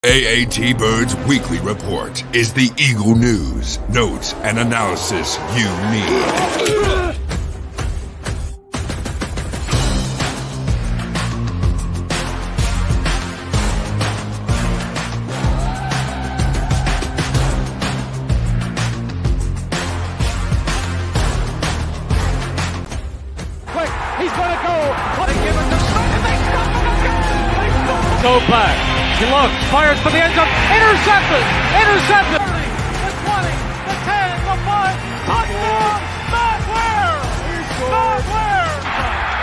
AAT Birds Weekly Report is the Eagle news, notes, and analysis you need. Quick, he's going to go. What a give it to Smith, and they stop him again. Go back. He looks, fires for the end zone. Intercepted. The 20, the 10, the 5. Touchdown. Matt Ware.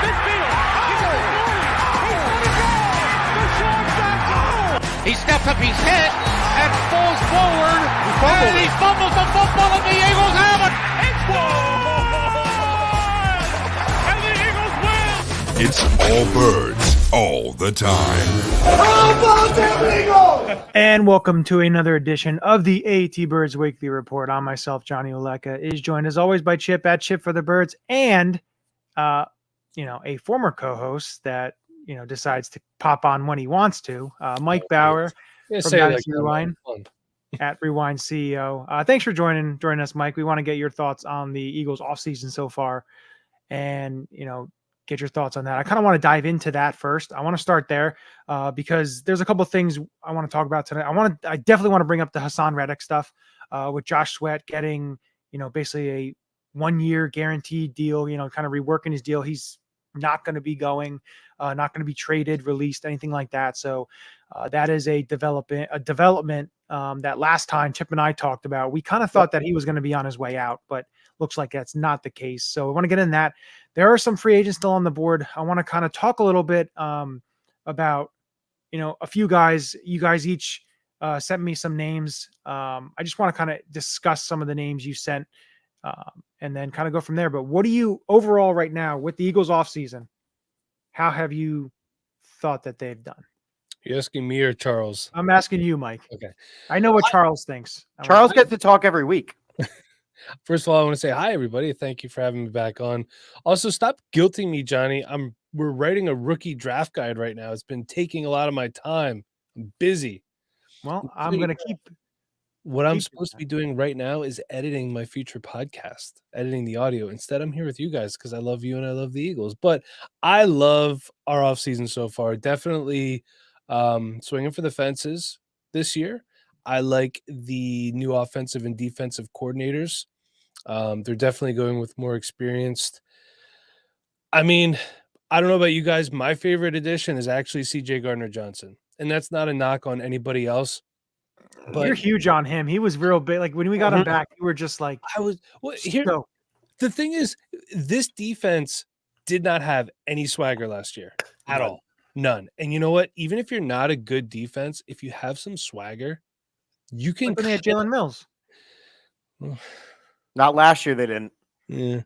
Midfield. He's going to go. Deshaun Jackson. He steps up his head and falls forward. And he fumbles the football, and the Eagles have it. It's and the Eagles win. It's all birds, all the time. And welcome to another edition of the AAT Birds Weekly Report. I'm myself, Johnny Ulecka, is joined as always by Chip at Chip for the Birds, and a former co-host that decides to pop on when he wants to. Mike Bauer from Dynasty Rewind at Rewind CEO. Thanks for joining us, Mike. We want to get your thoughts on the Eagles offseason so far, and get your thoughts on that. I kind of want to dive into that first. I want to start there because there's a couple of things I want to talk about today. I definitely want to bring up the Haason Reddick stuff with Josh Sweat getting, basically a 1-year guaranteed deal, kind of reworking his deal. He's not going to be going, not going to be traded, released, anything like that. So that is a development that last time Chip and I talked about. We kind of thought that he was going to be on his way out, but looks like that's not the case. So I want to get in that. There are some free agents still on the board. I want to kind of talk a little bit about, a few guys. You guys each sent me some names. I just want to kind of discuss some of the names you sent and then kind of go from there. But what do you overall right now with the Eagles offseason? How have you thought that they've done? You asking me or Charles? I'm asking you, Mike. Okay. I know what Charles thinks. Charles gets to talk every week. First of all, I want to say hi, everybody. Thank you for having me back on. Also, stop guilting me, Johnny. We're writing a rookie draft guide right now. It's been taking a lot of my time. I'm busy. Well, I'm going to keep. What I'm supposed to be doing right now is editing my future podcast, editing the audio. Instead, I'm here with you guys because I love you and I love the Eagles. But I love our offseason so far. Definitely swinging for the fences this year. I like the new offensive and defensive coordinators. They're definitely going with more experienced. I mean, I don't know about you guys. My favorite addition is actually C.J. Gardner-Johnson. And that's not a knock on anybody else. But you're huge on him. He was real big. Like when we got him back, you were just like, the thing is, this defense did not have any swagger last year at all. None. And you know what? Even if you're not a good defense, if you have some swagger, you can. They had Jalen Mills. Not last year, they didn't. Yeah.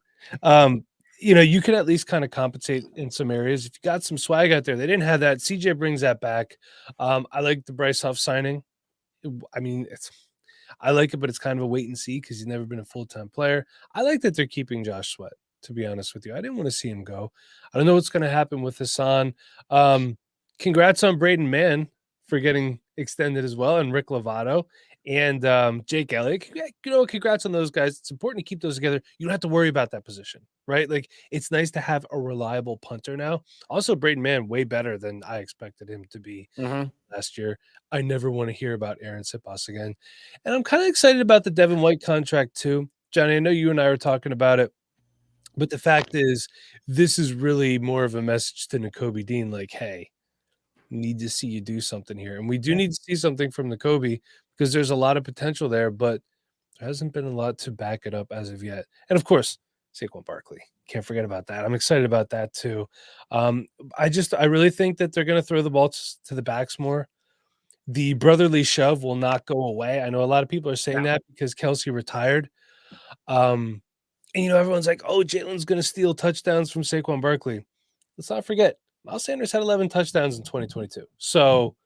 You can at least kind of compensate in some areas. If you got some swag out there, they didn't have that. CJ brings that back. I like the Bryce Huff signing. I mean, I like it, but it's kind of a wait and see because he's never been a full-time player. I like that they're keeping Josh Sweat, to be honest with you. I didn't want to see him go. I don't know what's going to happen with Hasson. Congrats on Braden Mann for getting extended as well, and Rick Lovato and Jake Elliott. Congrats on those guys. It's important to keep those together. You don't have to worry about that position, right? Like, it's nice to have a reliable punter now. Also, Braden Mann, way better than I expected him to be last year. I never want to hear about Aaron Siposs again. And I'm kind of excited about the Devin White contract too. Johnny, I know you and I were talking about it, but the fact is, this is really more of a message to Nakobe Dean, like, hey, need to see you do something here. And we do need to see something from Nakobe because there's a lot of potential there, but there hasn't been a lot to back it up as of yet. And of course, Saquon Barkley. Can't forget about that. I'm excited about that too. I really think that they're going to throw the ball to the backs more. The brotherly shove will not go away. I know a lot of people are saying that because Kelsey retired. And everyone's like, oh, Jalen's going to steal touchdowns from Saquon Barkley. Let's not forget, Miles Sanders had 11 touchdowns in 2022. So,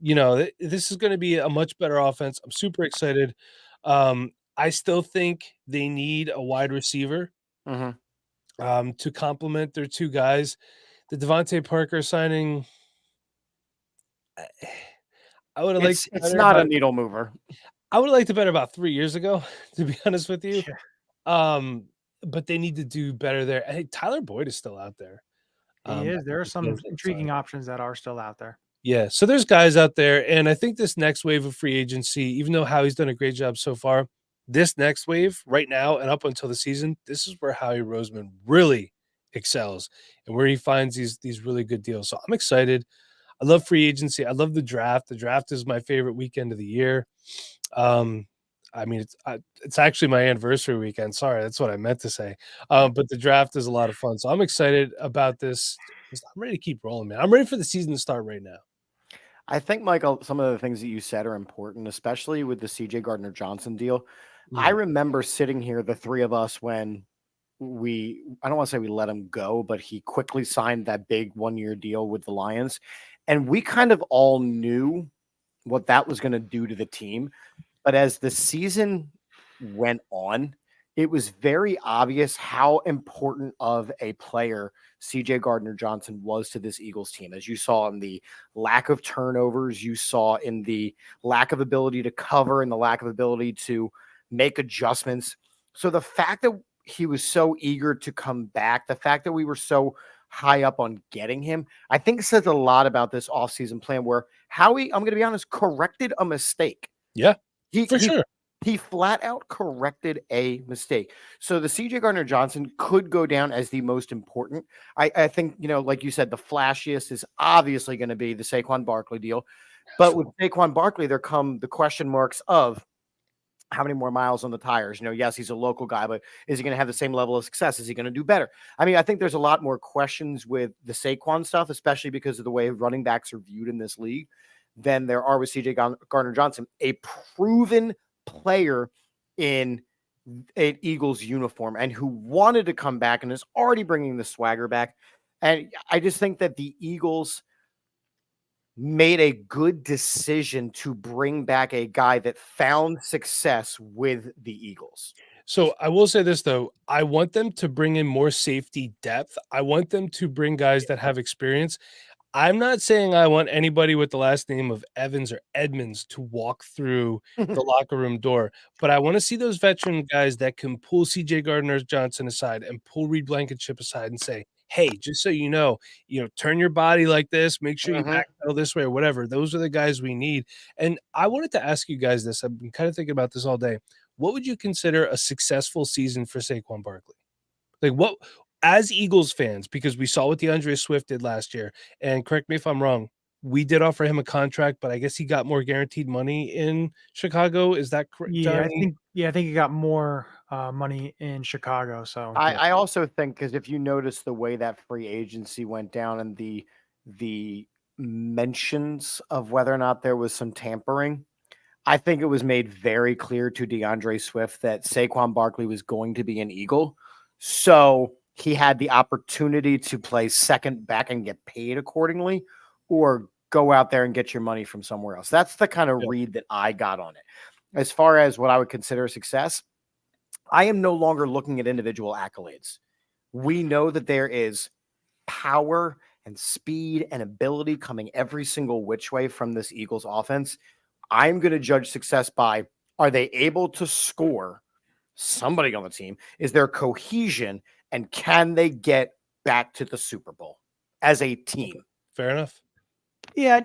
this is going to be a much better offense. I'm super excited. I still think they need a wide receiver to complement their two guys. The Devontae Parker signing, I would have liked It's not a needle mover. I would have liked it better about 3 years ago, to be honest with you. Yeah, But they need to do better there. Hey, Tyler Boyd is still out there. he I is. There think are the some Kings didn't sign intriguing him. options that are still out there. Yeah, so there's guys out there, and I think this next wave of free agency, even though Howie's done a great job so far, this next wave right now and up until the season, this is where Howie Roseman really excels and where he finds these really good deals. So I'm excited. I love free agency. I love the draft. The draft is my favorite weekend of the year. I mean, it's actually my anniversary weekend. Sorry, that's what I meant to say. But the draft is a lot of fun. So I'm excited about this. I'm ready to keep rolling, man. I'm ready for the season to start right now. I think, Michael, some of the things that you said are important, especially with the CJ Gardner-Johnson deal. I remember sitting here, the three of us, when I don't want to say we let him go, but he quickly signed that big 1-year deal with the Lions. And we kind of all knew what that was going to do to the team. But as the season went on, it was very obvious how important of a player CJ Gardner-Johnson was to this Eagles team. As you saw in the lack of turnovers, you saw in the lack of ability to cover and the lack of ability to make adjustments. So the fact that he was so eager to come back, the fact that we were so high up on getting him, I think says a lot about this offseason plan where Howie, I'm going to be honest, corrected a mistake. Yeah, for sure. He flat out corrected a mistake. So the CJ Gardner-Johnson could go down as the most important. I think, like you said, the flashiest is obviously going to be the Saquon Barkley deal. But with Saquon Barkley, there come the question marks of how many more miles on the tires. Yes, he's a local guy, but is he going to have the same level of success? Is he going to do better? I mean, I think there's a lot more questions with the Saquon stuff, especially because of the way running backs are viewed in this league, than there are with CJ Gardner-Johnson, a proven player in an Eagles uniform and who wanted to come back and is already bringing the swagger back. And I just think that the Eagles made a good decision to bring back a guy that found success with the Eagles. So I will say this, though. I want them to bring in more safety depth. I want them to bring guys that have experience. I'm not saying I want anybody with the last name of Evans or Edmonds to walk through the locker room door, but I want to see those veteran guys that can pull CJ Gardner-Johnson aside and pull Reed Blankenship aside and say, hey, just so you know, turn your body like this, make sure you backpedal this way or whatever. Those are the guys we need. And I wanted to ask you guys this. I've been kind of thinking about this all day. What would you consider a successful season for Saquon Barkley? Like what, as Eagles fans, because we saw what DeAndre Swift did last year, and correct me if I'm wrong, we did offer him a contract, but I guess he got more guaranteed money in Chicago. Is that correct? Yeah, Johnny? I think he got more money in Chicago. So I also think, because if you notice the way that free agency went down and the mentions of whether or not there was some tampering, I think it was made very clear to DeAndre Swift that Saquon Barkley was going to be an Eagle. So he had the opportunity to play second back and get paid accordingly, or go out there and get your money from somewhere else. That's the kind of read that I got on it. As far as what I would consider success, I am no longer looking at individual accolades. We know that there is power and speed and ability coming every single which way from this Eagles offense. I'm going to judge success by, are they able to score somebody on the team? Is there cohesion? And can they get back to the Super Bowl as a team? Fair enough. Yeah,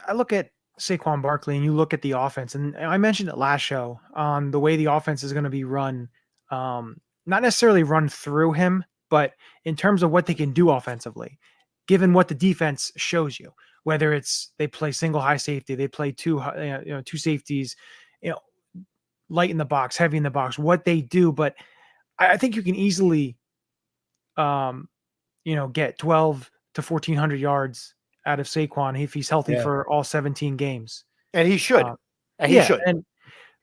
I look at Saquon Barkley and you look at the offense, and I mentioned it last show on the way the offense is going to be run, not necessarily run through him, but in terms of what they can do offensively, given what the defense shows you, whether it's they play single high safety, they play two safeties, light in the box, heavy in the box, what they do. But I think you can easily, get 12 to 1,400 yards out of Saquon if he's healthy for all 17 games. And he should. He should. And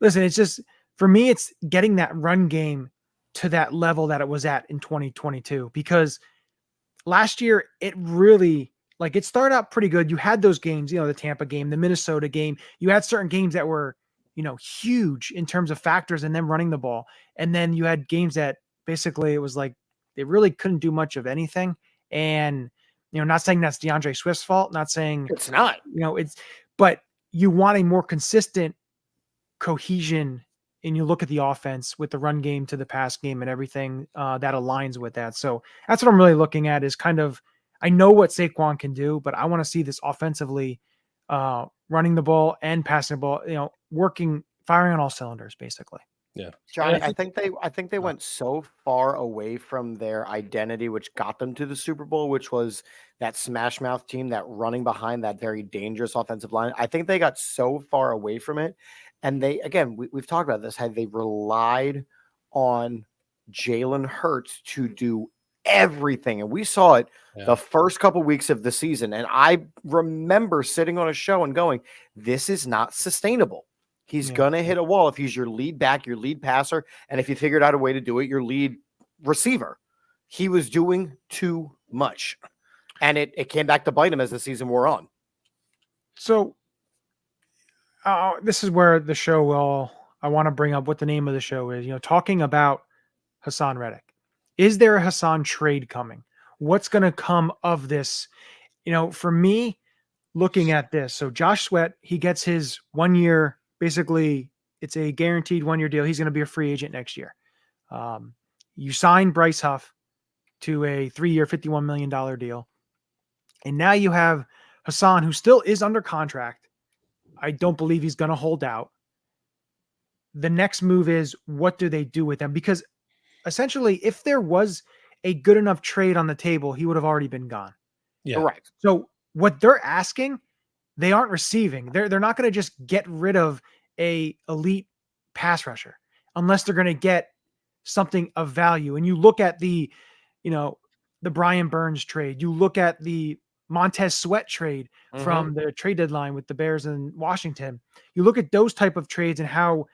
listen, it's just, for me, it's getting that run game to that level that it was at in 2022, because last year it really, it started out pretty good. You had those games, the Tampa game, the Minnesota game. You had certain games that were, huge in terms of factors and them running the ball. And then you had games that basically it was like they really couldn't do much of anything. And, not saying that's DeAndre Swift's fault, not saying it's not, but you want a more consistent cohesion, and you look at the offense with the run game to the pass game and everything that aligns with that. So that's what I'm really looking at is kind of, I know what Saquon can do, but I want to see this offensively running the ball and passing the ball, working, firing on all cylinders, basically. Yeah. Johnny, I think they went so far away from their identity, which got them to the Super Bowl, which was that smash mouth team, that running behind that very dangerous offensive line. I think they got so far away from it. And they, again, we've talked about this, how they relied on Jalen Hurts to do everything. And we saw it the first couple weeks of the season. And I remember sitting on a show and going, this is not sustainable. He's going to hit a wall if he's your lead back, your lead passer, and if you figured out a way to do it, your lead receiver. He was doing too much, and it came back to bite him as the season wore on. So this is where the show will – I want to bring up what the name of the show is. Talking about Haason Reddick. Is there a Hasson trade coming? What's going to come of this? For me, looking at this, so Josh Sweat, he gets his 1 year – basically, it's a guaranteed 1 year deal. He's going to be a free agent next year. You sign Bryce Huff to a 3 year, $51 million deal. And now you have Hasson, who still is under contract. I don't believe he's going to hold out. The next move is, what do they do with him? Because essentially, if there was a good enough trade on the table, he would have already been gone. Yeah. Correct. So what they're asking, they aren't receiving. They're not going to just get rid of a elite pass rusher unless they're going to get something of value. And you look at the Brian Burns trade. You look at the Montez Sweat trade from the trade deadline with the Bears and Washington. You look at those type of trades and how,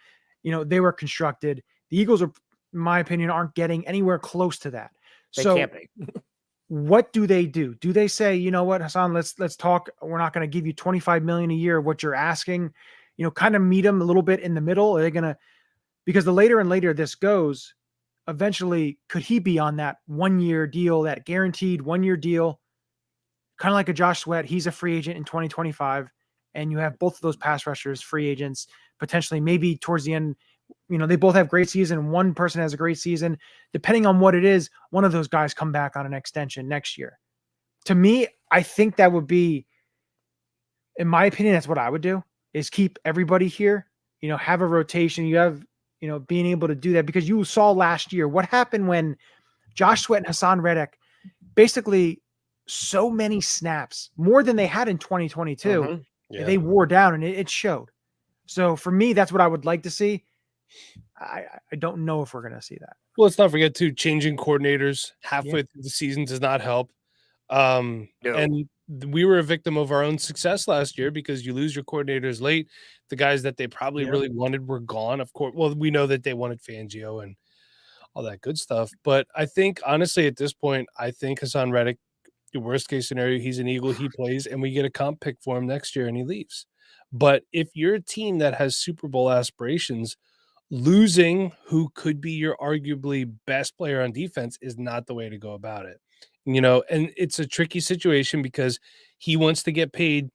they were constructed. The Eagles are, in my opinion, aren't getting anywhere close to that. They So can't be. what do they do? Do they say, you know what, Hasson, let's talk. We're not going to give you $25 million a year, what you're asking, kind of meet them a little bit in the middle. Are they going to, because the later and later this goes, eventually, could he be on that 1 year deal, that guaranteed 1 year deal? Kind of like a Josh Sweat. He's a free agent in 2025. And you have both of those pass rushers, free agents, potentially maybe towards the end, they both have great season. One person has a great season. Depending on what it is, one of those guys come back on an extension next year. To me, I think that would be, in my opinion, that's what I would do, is keep everybody here, have a rotation. You have, being able to do that, because you saw last year what happened when Josh Sweat and Hasson Reddick basically so many snaps, more than they had in 2022. They wore down, and it showed. So for me, that's what I would like to see. I don't know if we're going to see that. Well, let's not forget too, changing coordinators halfway through the season does not help. No. And we were a victim of our own success last year, because you lose your coordinators late. The guys that they probably really wanted were gone. Of course, well, we know that they wanted Fangio and all that good stuff. But I think, honestly, at this point, I think Hasson Reddick, the worst case scenario, he's an Eagle, he plays, and we get a comp pick for him next year and he leaves. But if you're a team that has Super Bowl aspirations, losing who could be your arguably best player on defense is not the way to go about it. And it's a tricky situation because he wants to get paid.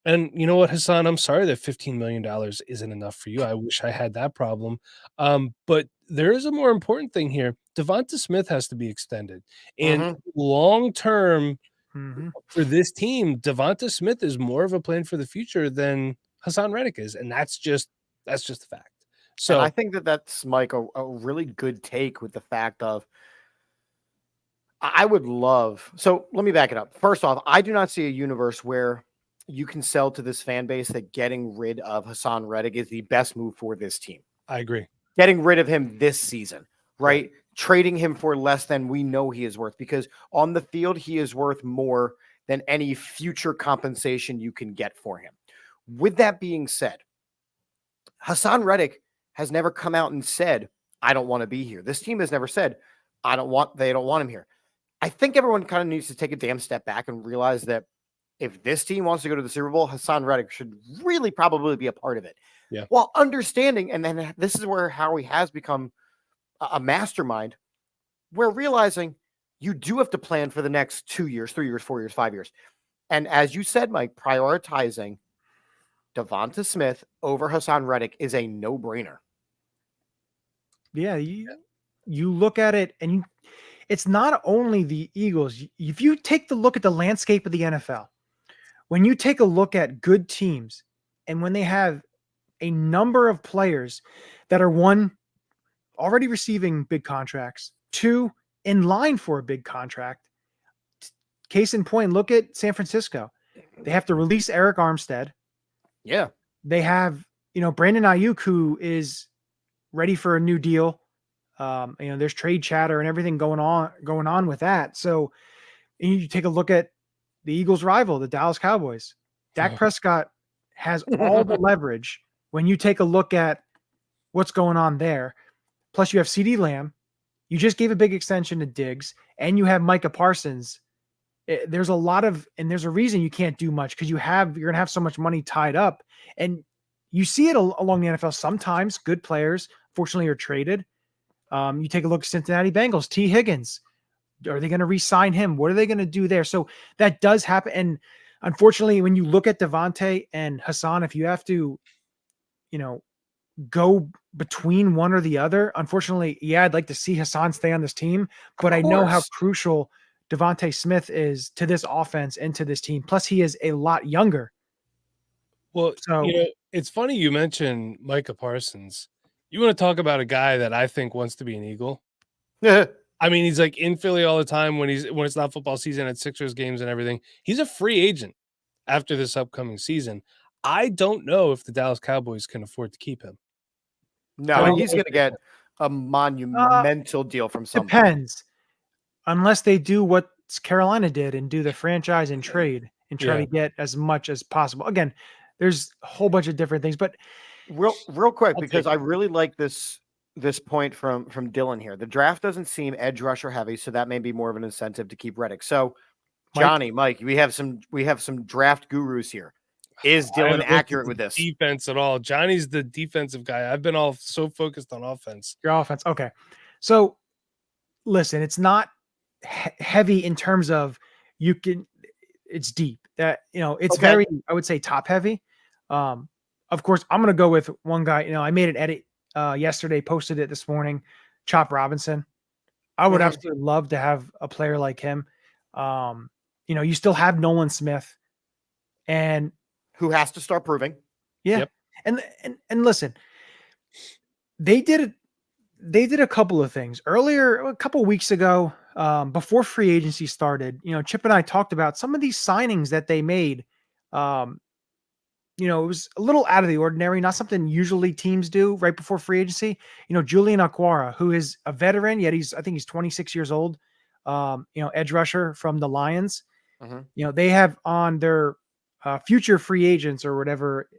And you know what, Hasson, I'm sorry that $15 million isn't enough for you. I wish I had that problem. But there is a more important thing here. Devonta Smith has to be extended. And long-term for this team, Devonta Smith is more of a plan for the future than Hasson Reddick is. And that's just a fact. So and I think that's, Mike, a really good take with the fact of, I would love, so let me back it up. First off, I do not see a universe where you can sell to this fan base that getting rid of Hasson Reddick is the best move for this team. I agree. Getting rid of him this season, right? Trading him for less than we know he is worth, because on the field, he is worth more than any future compensation you can get for him. With that being said, Hasson Reddick has never come out and said, I don't want to be here. This team has never said, they don't want him here. I think everyone kind of needs to take a damn step back and realize that if this team wants to go to the Super Bowl, Hasson Reddick should really probably be a part of it. Yeah. While understanding, and then this is where Howie has become a mastermind, we're realizing you do have to plan for the next 2 years, 3 years, 4 years, 5 years. And as you said, Mike, prioritizing Devonta Smith over Haason Reddick is a no-brainer. Yeah, you look at it, and it's not only the Eagles. If you take the look at the landscape of the NFL, when you take a look at good teams, and when they have a number of players that are, one, already receiving big contracts, two, in line for a big contract. Case in point, look at San Francisco. They have to release Eric Armstead. Yeah. They have, Brandon Ayuk, who is ready for a new deal. There's trade chatter and everything going on with that. So you take a look at the Eagles' rival, the Dallas Cowboys. Dak Prescott has all the leverage when you take a look at what's going on there. Plus, you have CeeDee Lamb. You just gave a big extension to Diggs, and you have Micah Parsons. There's a lot of, and there's a reason you can't do much, because you're going to have so much money tied up. And you see it along the NFL. Sometimes good players, fortunately, are traded. You take a look at Cincinnati Bengals, T. Higgins. Are they going to re-sign him? What are they going to do there? So that does happen. And unfortunately, when you look at Devontae and Hasson, if you have to, go between one or the other, unfortunately, I'd like to see Hasson stay on this team, but I know how crucial Devontae Smith is to this offense and to this team. Plus, he is a lot younger. Well, so it's funny you mentioned Micah Parsons. You want to talk about a guy that I think wants to be an Eagle? I mean, he's like in Philly all the time when it's not football season at Sixers games and everything. He's a free agent after this upcoming season. I don't know if the Dallas Cowboys can afford to keep him. No, he's going to get a monumental deal from somebody. Depends. Unless they do what Carolina did and do the franchise and trade and try to get as much as possible. Again, there's a whole bunch of different things, but real quick, because I really like this point from Dylan here. The draft doesn't seem edge rusher heavy, so that may be more of an incentive to keep Reddick. So, Mike, we have some draft gurus here. Is Dylan accurate with this? Defense at all. Johnny's the defensive guy. I've been all so focused on offense. Your offense. Okay. So listen, it's not heavy in terms of it's deep. That, it's very, I would say, top heavy. Of course, I'm going to go with one guy. I made an edit yesterday, posted it this morning, Chop Robinson. I would absolutely love to have a player like him. You still have Nolan Smith, and who has to start proving. Yeah. Yep. And listen, they did a couple of things earlier, a couple of weeks ago, before free agency started. Chip and I talked about some of these signings that they made. It was a little out of the ordinary, not something usually teams do right before free agency. Julian Okwara, who is a veteran, yet I think he's 26 years old. Edge rusher from the Lions. Mm-hmm. They have on their future free agents, or whatever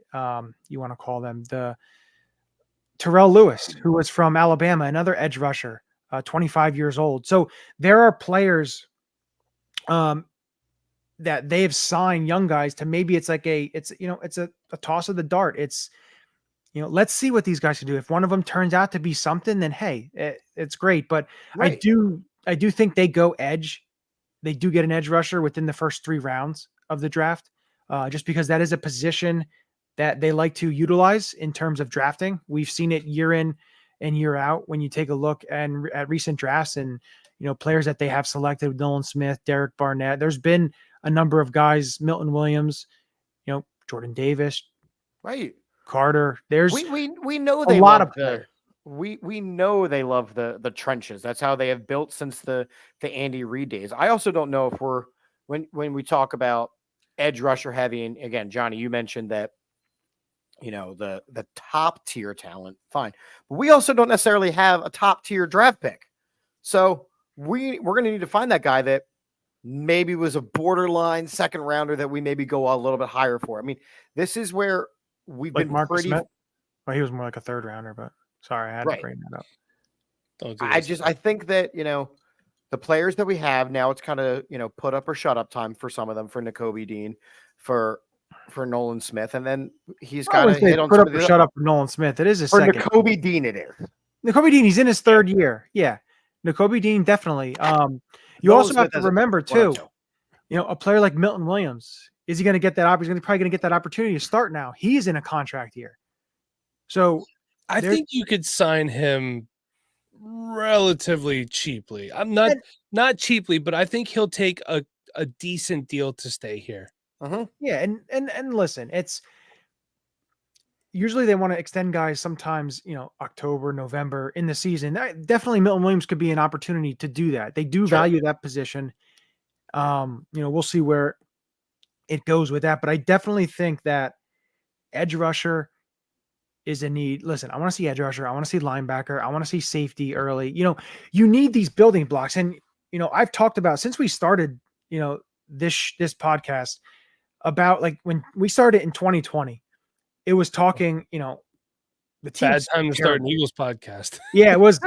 you want to call them, the Terrell Lewis, who was from Alabama, another edge rusher, 25 years old. So there are players that they've signed, young guys, to maybe it's a toss of the dart. It's, let's see what these guys can do. If one of them turns out to be something, then hey, it's great. But right. I do think they go edge. They do get an edge rusher within the first 3 rounds of the draft. Just because that is a position that they like to utilize in terms of drafting. We've seen it year in and year out when you take a look at recent drafts and, players that they have selected, Nolan Smith, Derek Barnett. There's been a number of guys, Milton Williams, Jordan Davis, right? Carter. There's we know they a lot of players. We know they love the trenches. That's how they have built since the Andy Reid days. I also don't know if when we talk about edge rusher heavy, and again, Johnny, you mentioned that the top tier talent, fine, but we also don't necessarily have a top tier draft pick, so we're going to need to find that guy that maybe was a borderline second rounder that we maybe go a little bit higher for. I mean, this is where we've been Marcus pretty. Smith? Well, he was more like a third rounder, but sorry, I had to bring that up. I think that the players that we have now, it's kind of, put up or shut up time for some of them, for Nakobe Dean, for Nolan Smith. And then he's got to hit on put up or shut up for Nolan Smith. It is a for second. Nakobe Dean, it is. Nakobe Dean, he's in his third year. Yeah. Nakobe Dean, definitely. You also have to remember too, a player like Milton Williams, Is he going to get that opportunity? He's probably going to get that opportunity to start now. He's in a contract year. So I think you could sign him relatively cheaply. I'm not cheaply, but I think he'll take a decent deal to stay here. Yeah, and listen, it's usually they want to extend guys sometimes, October, November in the season. Definitely Milton Williams could be an opportunity to do that. They do value that position. We'll see where it goes with that, but I definitely think that edge rusher is a need. Listen, I want to see edge rusher. I want to see linebacker. I want to see safety early. You need these building blocks. And, I've talked about since we started, this podcast about like when we started in 2020, it was talking, the team. Bad time to start an Eagles podcast. Yeah, it was.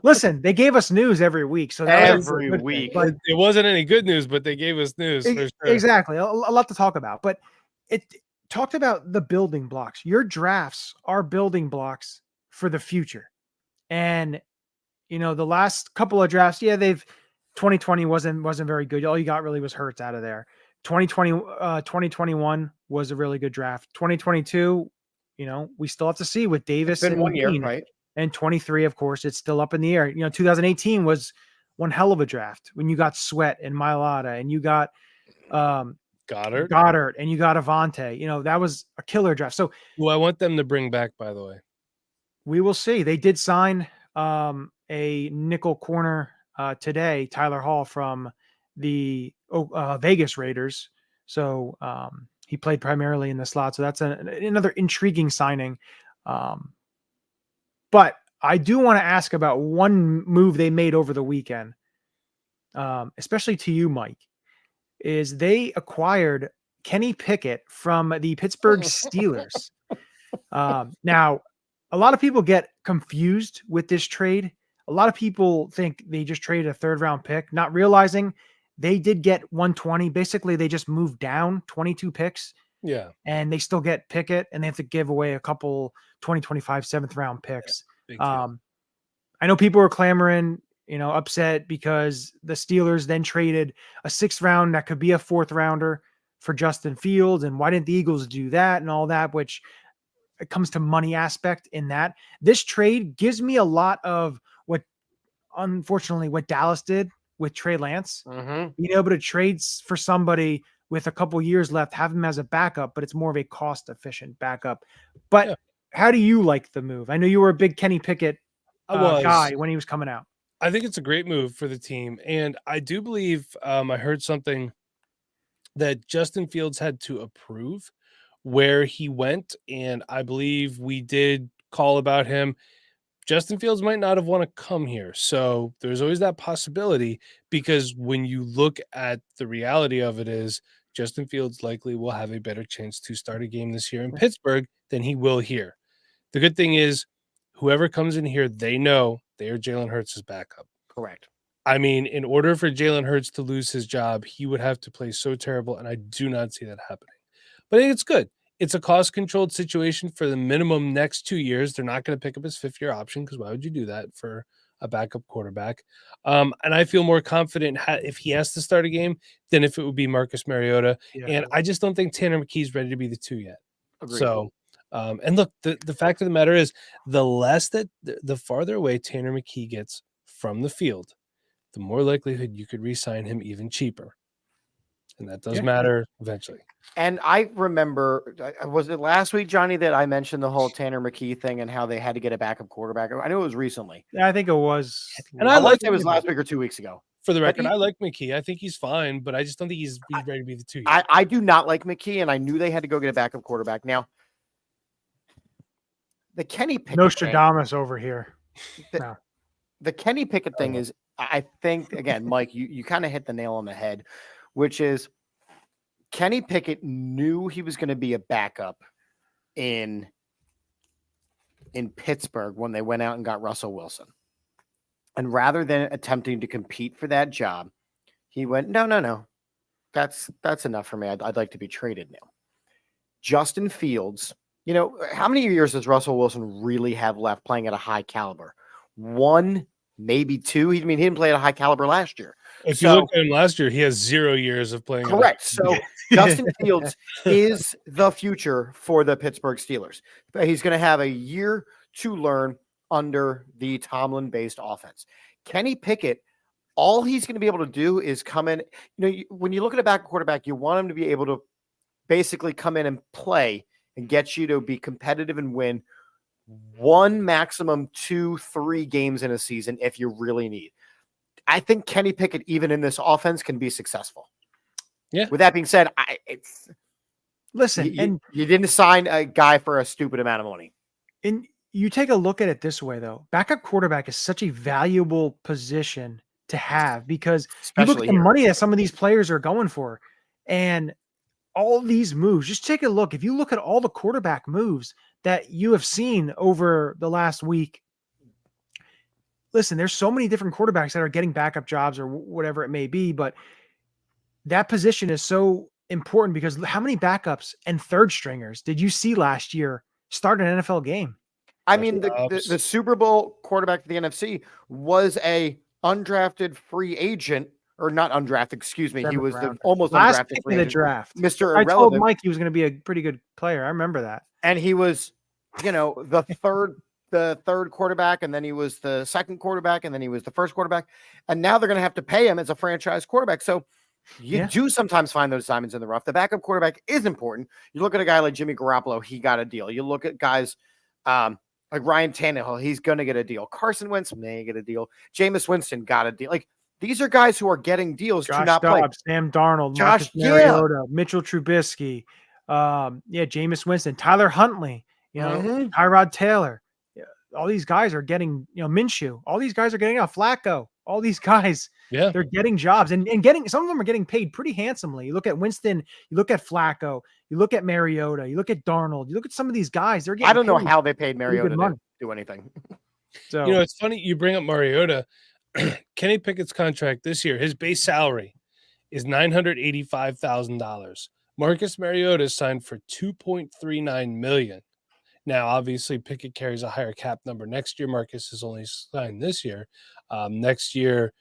Listen, they gave us news every week, so every week. But it wasn't any good news, but they gave us news. For sure. Exactly, a lot to talk about. But it talked about the building blocks. Your drafts are building blocks for the future, and the last couple of drafts, 2020 wasn't very good. All you got really was Hurts out of there. 2021 was a really good draft. 2022. We still have to see with Davis and 1 year, Dean. right? And 23, of course, it's still up in the air. 2018 was one hell of a draft when you got Sweat and Mailata and you got Goddard and you got Avante. That was a killer draft. So who I want them to bring back, by the way. We will see. They did sign a nickel corner today, Tyler Hall from the Vegas Raiders. So he played primarily in the slot. So that's another intriguing signing. But I do want to ask about one move they made over the weekend, especially to you, Mike, is they acquired Kenny Pickett from the Pittsburgh Steelers. Now, a lot of people get confused with this trade. A lot of people think they just traded a third-round pick, not realizing they did get 120. Basically, they just moved down 22 picks. Yeah. And they still get Pickett, and they have to give away a couple 2025 7th-round picks. Yeah, I know people were clamoring, upset because the Steelers then traded a 6th round that could be a 4th rounder for Justin Fields. And why didn't the Eagles do that and all that, which it comes to money aspect in that. This trade gives me a lot of what Dallas did with Trey Lance. Being able to trade for somebody with a couple years left, have him as a backup, but it's more of a cost-efficient backup. But how do you like the move? I know you were a big Kenny Pickett guy when he was coming out. I think it's a great move for the team. And I do believe I heard something that Justin Fields had to approve where he went. And I believe we did call about him. Justin Fields might not have want to come here. So there's always that possibility, because when you look at the reality of it is Justin Fields likely will have a better chance to start a game this year in Pittsburgh than he will here. The good thing is whoever comes in here, they know they are Jalen Hurts' backup. Correct. I mean, in order for Jalen Hurts to lose his job, he would have to play so terrible, and I do not see that happening. But I think it's good. It's a cost-controlled situation for the minimum next 2 years. They're not going to pick up his 5th-year option, because why would you do that for a backup quarterback? And I feel more confident if he has to start a game than if it would be Marcus Mariota. Yeah. And I just don't think Tanner McKee's ready to be the 2 yet. Agreed. So, and look, the fact of the matter is, the farther away Tanner McKee gets from the field, the more likelihood you could re-sign him even cheaper. And that does matter eventually. And I remember, was it last week, Johnny, that I mentioned the whole Tanner McKee thing and how they had to get a backup quarterback? I know it was recently. Yeah, I think it was. And I liked it was last week or 2 weeks ago. For the record, I like McKee. I think he's fine, but I just don't think he's ready to be the 2 years. I do not like McKee, and I knew they had to go get a backup quarterback. Now, the Kenny Pickett Nostradamus over here. The Kenny Pickett thing is, I think, again, Mike, you kind of hit the nail on the head, which is Kenny Pickett knew he was going to be a backup in Pittsburgh when they went out and got Russell Wilson. And rather than attempting to compete for that job, he went, no. That's enough for me. I'd like to be traded now. Justin Fields, how many years does Russell Wilson really have left playing at a high caliber? 1, maybe 2. He didn't play at a high caliber last year. If you look at him last year, he has 0 years of playing. Correct. So Justin Fields is the future for the Pittsburgh Steelers. He's going to have a year to learn under the Tomlin-based offense. Kenny Pickett, all he's going to be able to do is come in. When you look at a backup quarterback, you want him to be able to basically come in and play and get you to be competitive and win 1, maximum 2, 3 games in a season if you really need. I think Kenny Pickett, even in this offense, can be successful. Yeah. With that being said, Listen, you didn't sign a guy for a stupid amount of money. And you take a look at it this way, though. Backup quarterback is such a valuable position to have because you look at the money that some of these players are going for, and all these moves. Just take a look. If you look at all the quarterback moves that you have seen over the last week, listen, there's so many different quarterbacks that are getting backup jobs or whatever it may be, but that position is so important because how many backups and third stringers did you see last year start an NFL game? I mean, the Super Bowl quarterback for the NFC was a undrafted free agent, or not undrafted, excuse me. He was almost last undrafted pick free in the agent. draft. Mr. I Irrelevant. told Mike he was going to be a pretty good player. I remember that. And he was, the third quarterback, and then he was the second quarterback, and then he was the first quarterback. And now they're going to have to pay him as a franchise quarterback. So you do sometimes find those diamonds in the rough. The backup quarterback is important. You look at a guy like Jimmy Garoppolo, he got a deal. You look at guys like Ryan Tannehill, he's going to get a deal. Carson Wentz may get a deal. Jameis Winston got a deal. Like, these are guys who are getting deals to not play. Sam Darnold, Marcus Mariota, Mitchell Trubisky, Jameis Winston, Tyler Huntley, Tyrod Taylor. All these guys are getting, Minshew. All these guys are getting out. Flacco. All these guys, they're getting jobs and getting. Some of them are getting paid pretty handsomely. You look at Winston. You look at Flacco. You look at Mariota. You look at Darnold. You look at some of these guys. They're getting. I don't know how they paid Mariota to do anything. So it's funny you bring up Mariota. Kenny Pickett's contract this year, his base salary is $985,000. Marcus Mariota signed for $2.39 million. Now, obviously, Pickett carries a higher cap number next year. Marcus is only signed this year. Next year,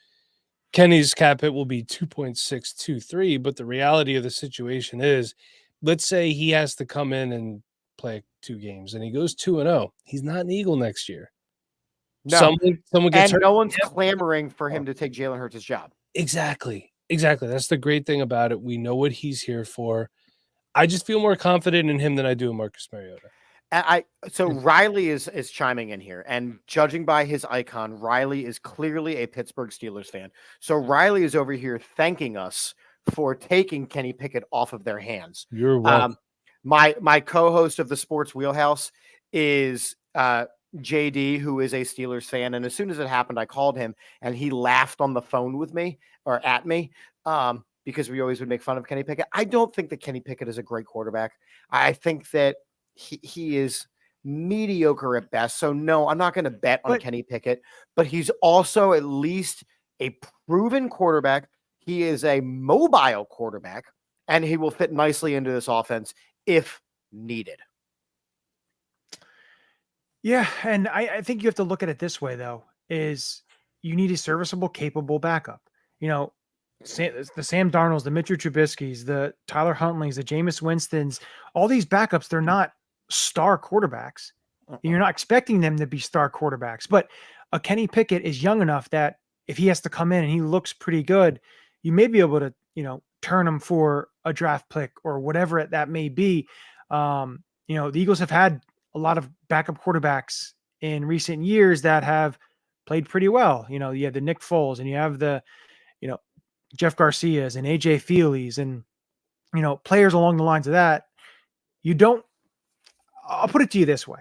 Kenny's cap hit will be 2.623. But the reality of the situation is, let's say he has to come in and play 2 games, and he goes 2-0. He's not an Eagle next year. No. Someone gets hurt. No one's clamoring for him to take Jalen Hurts' job. Exactly. That's the great thing about it. We know what he's here for. I just feel more confident in him than I do in Marcus Mariota. So Riley is chiming in here, and judging by his icon, Riley is clearly a Pittsburgh Steelers fan. So Riley is over here thanking us for taking Kenny Pickett off of their hands. You're welcome. My co-host of the Sports Wheelhouse is JD, who is a Steelers fan, and as soon as it happened, I called him, and he laughed on the phone with me or at me because we always would make fun of Kenny Pickett. I don't think that Kenny Pickett is a great quarterback. I think that he is mediocre at best. So no, I'm not going to bet on Kenny Pickett, but he's also at least a proven quarterback. He is a mobile quarterback, and he will fit nicely into this offense if needed. Yeah, and I think you have to look at it this way, though, is you need a serviceable, capable backup. The Sam Darnolds, the Mitchell Trubisky's, the Tyler Huntleys, the Jameis Winstons, all these backups, they're not star quarterbacks. You're not expecting them to be star quarterbacks, but a Kenny Pickett is young enough that if he has to come in and he looks pretty good, you may be able to, turn him for a draft pick or whatever that may be. The Eagles have had a lot of backup quarterbacks in recent years that have played pretty well. You have the Nick Foles, and you have the, Jeff Garcias and AJ Feeley's, and, players along the lines of that. I'll put it to you this way.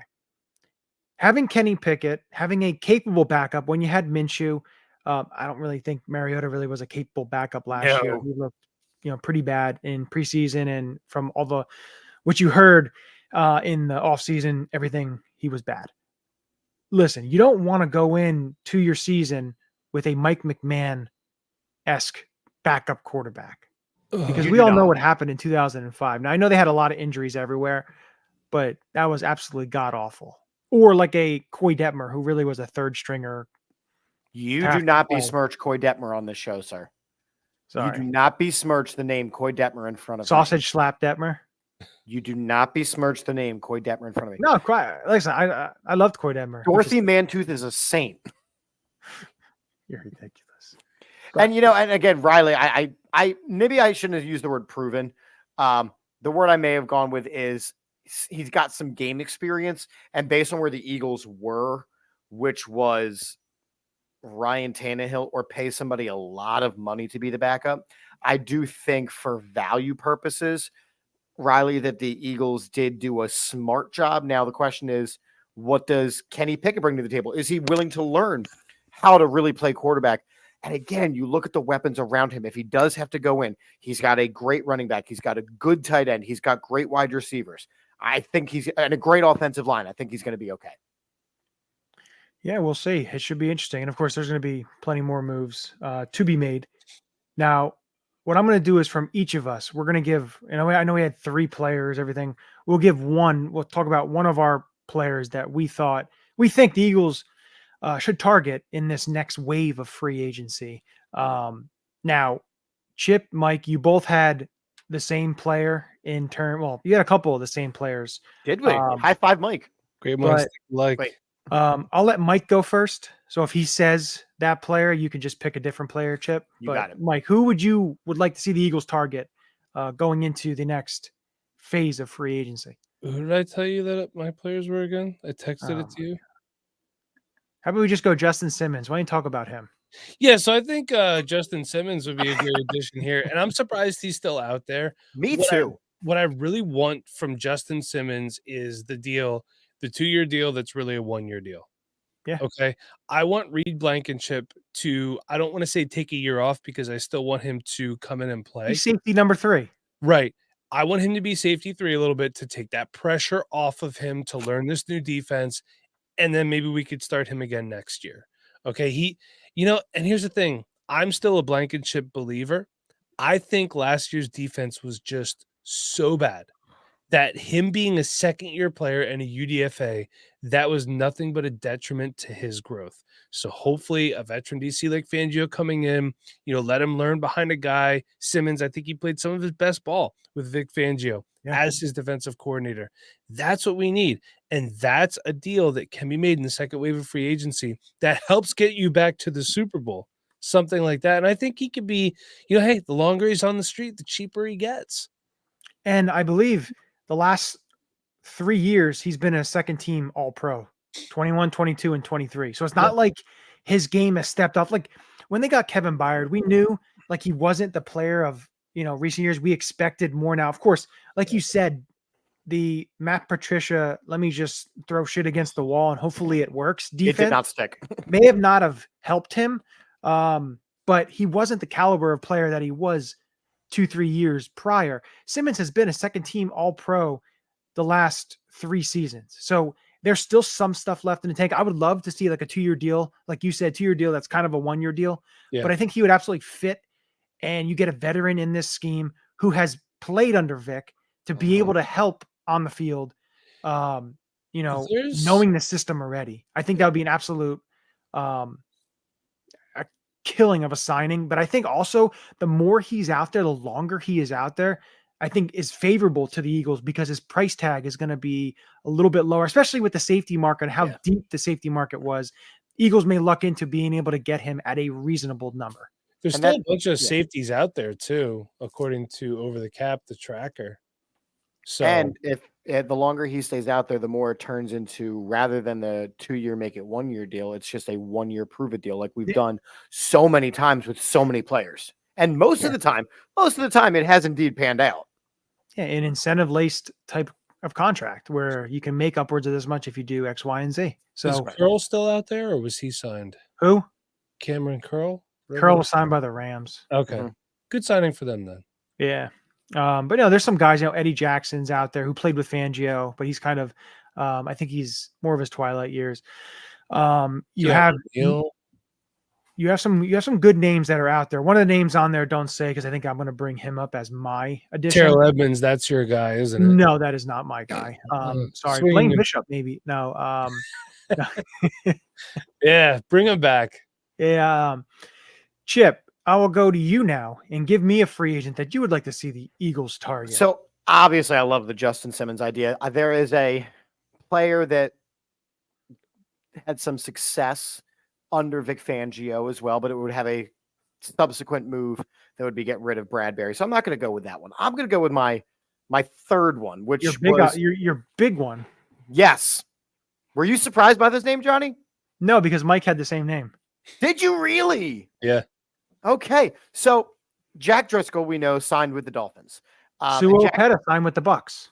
Having Kenny Pickett, having a capable backup when you had Minshew, I don't really think Mariota really was a capable backup last year. He looked, pretty bad in preseason, and from all what you heard in the offseason, everything, he was bad. Listen, you don't want to go into your season with a Mike McMahon-esque backup quarterback because we all know what happened in 2005. Now, I know they had a lot of injuries everywhere, but that was absolutely god-awful. Or like a Coy Detmer, who really was a third stringer. You do not besmirch Coy Detmer on this show, sir. Sorry. You do not besmirch the name Coy Detmer in front of me. Sausage slap Detmer. You do not besmirch the name Coy Detmer in front of me. No, listen, I loved Coy Detmer. Dorothy Mantooth is a saint. You're ridiculous. And and again, Riley, I maybe I shouldn't have used the word proven. The word I may have gone with is he's got some game experience, and based on where the Eagles were, which was Ryan Tannehill or pay somebody a lot of money to be the backup, I do think for value purposes, Riley, that the Eagles did do a smart job. Now the question is, what does Kenny Pickett bring to the table? Is he willing to learn how to really play quarterback? And again, you look at the weapons around him. If he does have to go in, he's got a great running back. He's got a good tight end. He's got great wide receivers. I think he's and a great offensive line. I think he's going to be okay. Yeah, we'll see. It should be interesting. And of course, there's going to be plenty more moves to be made. Now, what I'm going to do is from each of us, we're going to give, I know we had 3 players, everything. We'll talk about one of our players that we think the Eagles should target in this next wave of free agency. Now, Chip, Mike, you both had the same player in turn. Well, you had a couple of the same players. Did we? High five, Mike. Great minds like. Wait. I'll let Mike go first. So if he says that player, you can just pick a different player, Chip. You got it. Mike, who would like to see the Eagles target going into the next phase of free agency? Who did I tell you that my players were again? I texted it to you. How about we just go Justin Simmons? Why don't you talk about him? Yeah, so I think Justin Simmons would be a great addition here, and I'm surprised he's still out there. Me too. What I really want from Justin Simmons is the 2-year deal that's really a 1-year deal. Yeah. Okay. I want Reed Blankenship to, I don't want to say take a year off because I still want him to come in and play. He's safety number 3. Right. I want him to be safety 3 a little bit to take that pressure off of him to learn this new defense. And then maybe we could start him again next year. Okay. And here's the thing. I'm still a Blankenship believer. I think last year's defense was just so bad that him being a second-year player and a UDFA, that was nothing but a detriment to his growth. So hopefully a veteran DC like Fangio coming in, let him learn behind a guy. Simmons, I think he played some of his best ball with Vic Fangio as his defensive coordinator. That's what we need. And that's a deal that can be made in the second wave of free agency that helps get you back to the Super Bowl, something like that. And I think he could be, hey, the longer he's on the street, the cheaper he gets. And I believe the last 3 years, he's been a second team All-Pro, 21, 22, and 23. So it's not like his game has stepped off. Like when they got Kevin Byard, we knew like he wasn't the player of, recent years. We expected more now. Of course, like you said, the Matt Patricia, let me just throw shit against the wall and hopefully it works. Defense it did not stick. may have helped him, but he wasn't the caliber of player that he was 2-3 years prior. Simmons has been a second team All-Pro the last 3 seasons. So there's still some stuff left in the tank. I would love to see like a 2-year deal. Like you said, 2-year deal. That's kind of a 1-year deal, but I think he would absolutely fit. And you get a veteran in this scheme who has played under Vic to be able to help on the field, knowing the system already. I think that would be an absolute, killing of a signing. But I think also the more he's out there, the longer he is out there, I think is favorable to the Eagles because his price tag is going to be a little bit lower, especially with the safety market, how deep the safety market was. Eagles may luck into being able to get him at a reasonable number. There's still a bunch of safeties out there too, according to Over the Cap, the tracker. So, and if the longer he stays out there, the more it turns into, rather than the 2-year make it 1-year deal, it's just a 1-year prove it deal, like we've done so many times with so many players. And most of the time, it has indeed panned out. Yeah, an incentive laced type of contract where you can make upwards of this much if you do X, Y, and Z. So is Curl still out there, or was he signed? Who? Cameron Curl. Curl was signed by the Rams. Okay, good signing for them then. Yeah. But there's some guys, Eddie Jackson's out there who played with Fangio, but he's kind of, I think he's more of his twilight years. You have some good names that are out there. One of the names on there, don't say, because I think I'm going to bring him up as my addition. Terrell Edmonds, that's your guy, isn't it? No, that is not my guy. Sorry, Blaine Bishop, maybe. No. Yeah, bring him back. Yeah. Chip, I will go to you now and give me a free agent that you would like to see the Eagles target. So obviously, I love the Justin Simmons idea. There is a player that had some success under Vic Fangio as well, but it would have a subsequent move that would be get rid of Bradbury. So I'm not going to go with that one. I'm going to go with my third one, which was your big one. Yes. Were you surprised by this name, Johnny? No, because Mike had the same name. Did you really? Yeah. Okay. So Jack Driscoll, we know, signed with the Dolphins. Ulecka signed with the Bucks.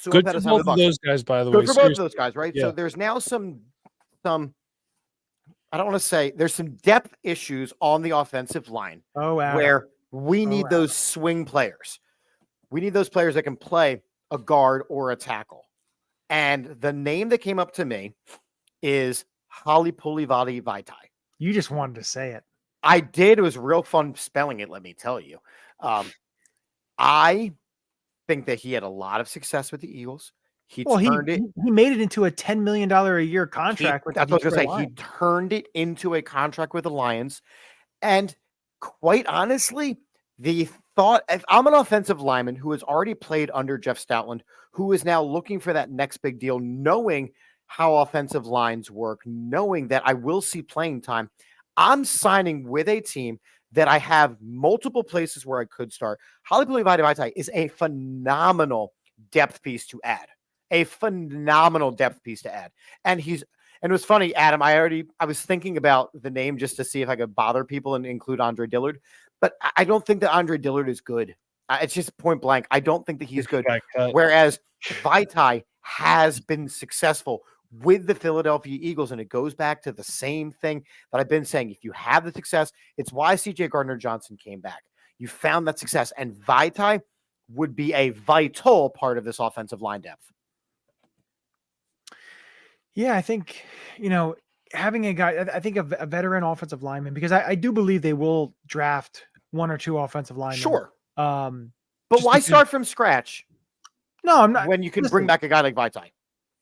Good for both of those guys, by the way. Good for both of those guys, right? Yeah. So there's now some I don't want to say there's some depth issues on the offensive line where we need those swing players. We need those players that can play a guard or a tackle. And the name that came up to me is Halipulivati Vaitai. You just wanted to say it. I did. It was real fun spelling it, let me tell you. I think that he had a lot of success with the Eagles. He made it into a $10 million a year contract. That's what I was going to say. He turned it into a contract with the Lions. And quite honestly, the thought, if I'm an offensive lineman who has already played under Jeff Stoutland, who is now looking for that next big deal, knowing how offensive lines work, knowing that I will see playing time, I'm signing with a team that I have multiple places where I could start. Halipulivati Vaitai is a phenomenal depth piece to add. And it was funny, Adam. I was thinking about the name just to see if I could bother people and include Andre Dillard, but I don't think that Andre Dillard is good. It's just point blank. I don't think that he's good. Whereas Vaitai has been successful with the Philadelphia Eagles, and it goes back to the same thing that I've been saying. If you have the success, it's why CJ Gardner-Johnson came back. You found that success, and Vaitai would be a vital part of this offensive line depth. Yeah, I think, having a guy, I think a veteran offensive lineman, because I do believe they will draft one or two offensive linemen. Sure. But why start from scratch? No, I'm not. When you can bring back a guy like Vaitai.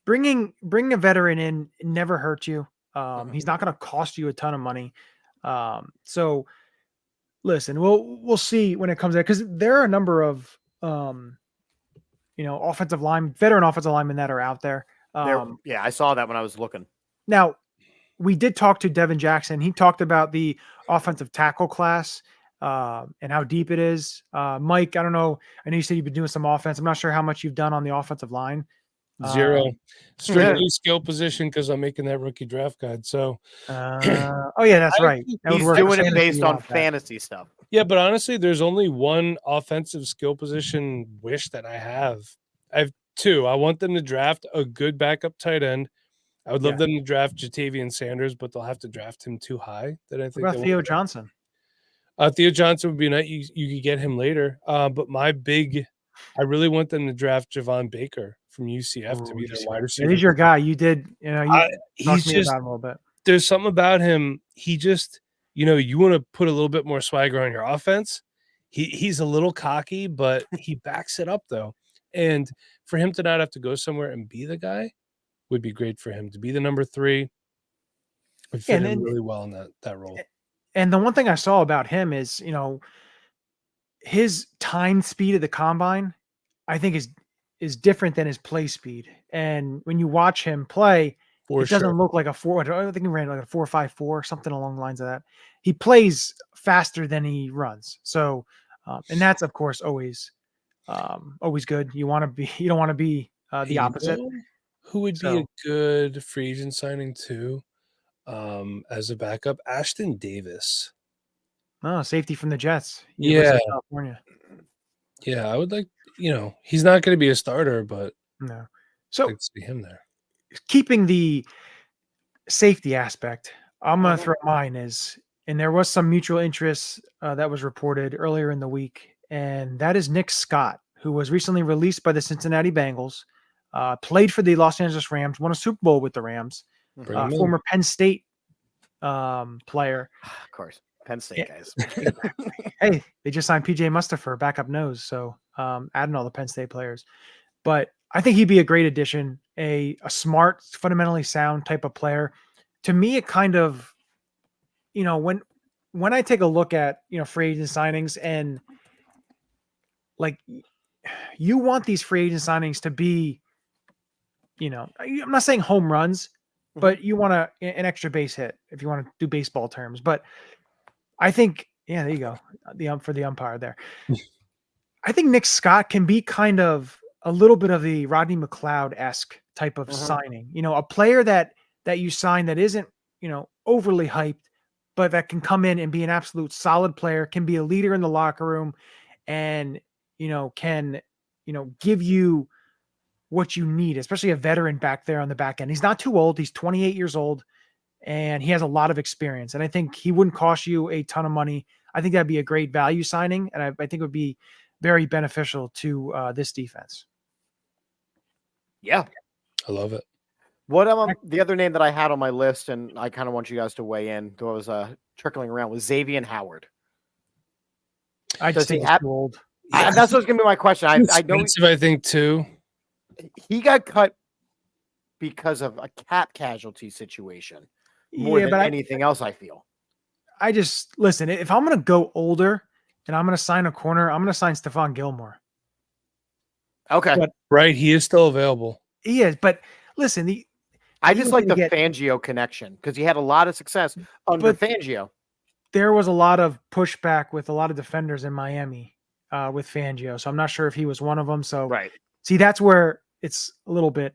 Bringing a veteran in never hurts you. He's not going to cost you a ton of money. So listen, we'll see when it comes out, because there are a number of, veteran offensive linemen that are out there. Yeah, I saw that when I was looking. Now, we did talk to Devin Jackson. He talked about the offensive tackle class and how deep it is. Mike, I don't know. I know you said you've been doing some offense. I'm not sure how much you've done on the offensive line. Zero. Strictly skill position, because I'm making that rookie draft guide. So, that's right. He's doing it based on fantasy stuff. Yeah, but honestly, there's only one offensive skill position wish that I have. I have two. I want them to draft a good backup tight end. I would love them to draft Jatavian Sanders, but they'll have to draft him too high. What about Theo Johnson? Theo Johnson would be nice. You could get him later. But I really want them to draft Javon Baker from UCF to be their wide receiver. He's your guy. You did, he's just about him a little bit. There's something about him. He just, you want to put a little bit more swagger on your offense. He's a little cocky, but he backs it up though. And for him to not have to go somewhere and be the guy would be great for him to be the number 3. Would fit him really well in that role. And the one thing I saw about him is, his time speed at the combine, I think is different than his play speed. And when you watch him play, it doesn't look like a 4. I think he ran like a 4.54, something along the lines of that. He plays faster than he runs. So, and that's of course always good. You don't want to be the opposite. Who would be a good free agent signing too? As a backup, Ashton Davis. Oh, safety from the Jets. Yeah. California. Yeah, I would like, he's not going to be a starter, but no. So I'd like to see him there. Keeping the safety aspect, I'm going to throw mine and there was some mutual interest that was reported earlier in the week, and that is Nick Scott, who was recently released by the Cincinnati Bengals, played for the Los Angeles Rams, won a Super Bowl with the Rams, former Penn State player. Of course, Penn State guys. Hey, they just signed PJ Mustipher, backup nose, so adding all the Penn State players. But I think he'd be a great addition, a smart, fundamentally sound type of player. To me, it kind of, when when I take a look at, free agent signings, and like, you want these free agent signings to be, I'm not saying home runs, but you want an extra base hit if you want to do baseball terms. But I think, yeah, there you go. For the umpire there. I think Nick Scott can be kind of a little bit of the Rodney McLeod-esque type of signing. A player that you sign that isn't, overly hyped, but that can come in and be an absolute solid player, can be a leader in the locker room, and, can, give you what you need, especially a veteran back there on the back end. He's not too old. He's 28 years old, and he has a lot of experience. And I think he wouldn't cost you a ton of money. I think that'd be a great value signing, and I think it would be very beneficial to this defense. Yeah. I love it. What the other name that I had on my list, and I kind of want you guys to weigh in, that was trickling around, was Xavier Howard. I just think he's too old. That's what's going to be my question. I know I think too. He got cut because of a cap casualty situation more than anything else, I feel. I just, listen, if I'm going to go older and I'm going to sign a corner, I'm going to sign Stephon Gilmore. Okay. Right. He is still available. He is. But listen, I just like the Fangio connection because he had a lot of success under Fangio. There was a lot of pushback with a lot of defenders in Miami with Fangio. So I'm not sure if he was one of them. So see, that's where it's a little bit,